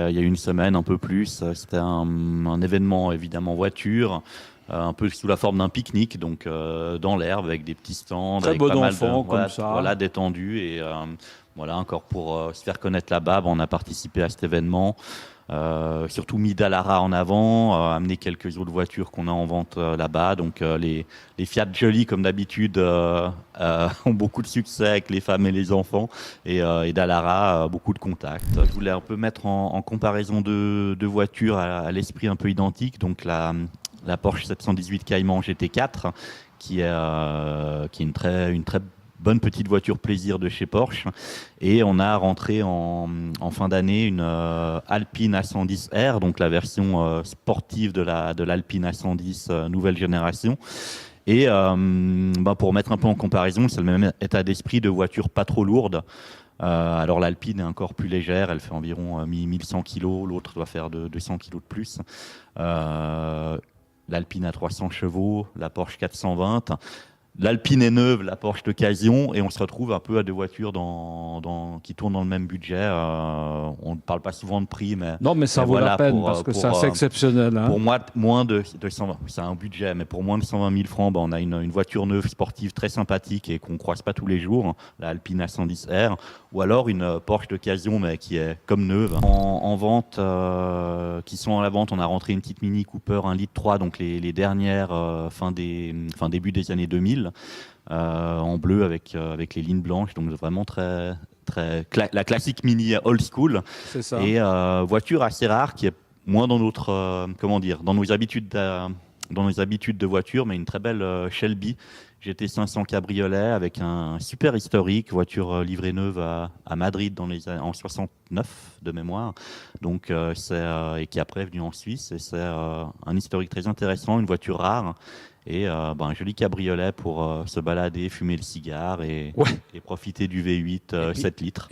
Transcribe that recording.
Il y a une semaine, un peu plus. C'était un événement évidemment voiture, un peu sous la forme d'un pique-nique, donc dans l'herbe avec des petits stands, Très avec bon pas mal de enfant comme voilà, ça. voilà détendus et voilà encore pour se faire connaître là-bas. On a participé à cet événement. Surtout mis Dallara en avant, amené quelques autres voitures qu'on a en vente là-bas. Donc les Fiat Jolly, comme d'habitude, ont beaucoup de succès avec les femmes et les enfants. Et Dallara, beaucoup de contacts. Je voulais un peu mettre en comparaison deux voitures à l'esprit un peu identique. Donc la Porsche 718 Cayman GT4, qui est une très bonne petite voiture plaisir de chez Porsche. Et on a rentré en fin d'année une Alpine A110R, donc la version sportive de l'Alpine A110 nouvelle génération. Et pour mettre un peu en comparaison, c'est le même état d'esprit de voiture pas trop lourde. Alors l'Alpine est encore plus légère, elle fait environ 1100 kg, l'autre doit faire de 200 kg de plus. Euh, L'Alpine a 300 chevaux, la Porsche 420. L'Alpine est neuve, la Porsche d'occasion, et on se retrouve un peu à deux voitures qui tournent dans le même budget. On ne parle pas souvent de prix, Non, mais ça mais vaut la voilà, peine parce que c'est assez exceptionnel, hein. pour moi, moins de 120, c'est un budget, mais pour moins de 120 000 francs, on a une voiture neuve sportive très sympathique et qu'on ne croise pas tous les jours, la Alpine A110R, ou alors une Porsche d'occasion, mais qui est comme neuve. En vente, qui sont à la vente, on a rentré une petite Mini Cooper 1,3 litre, donc les dernières début des années 2000, en bleu avec les lignes blanches, donc vraiment la classique Mini old school. C'est ça. Et voiture assez rare qui est moins dans notre comment dire dans nos habitudes de voiture, mais une très belle Shelby GT500 cabriolet avec un super historique, voiture livrée neuve à Madrid en 69 de mémoire. Donc et qui est après venue en Suisse, et c'est un historique très intéressant, une voiture rare. Et un joli cabriolet pour se balader, fumer le cigare Ouais. et profiter du V8 Et puis, 7 litres.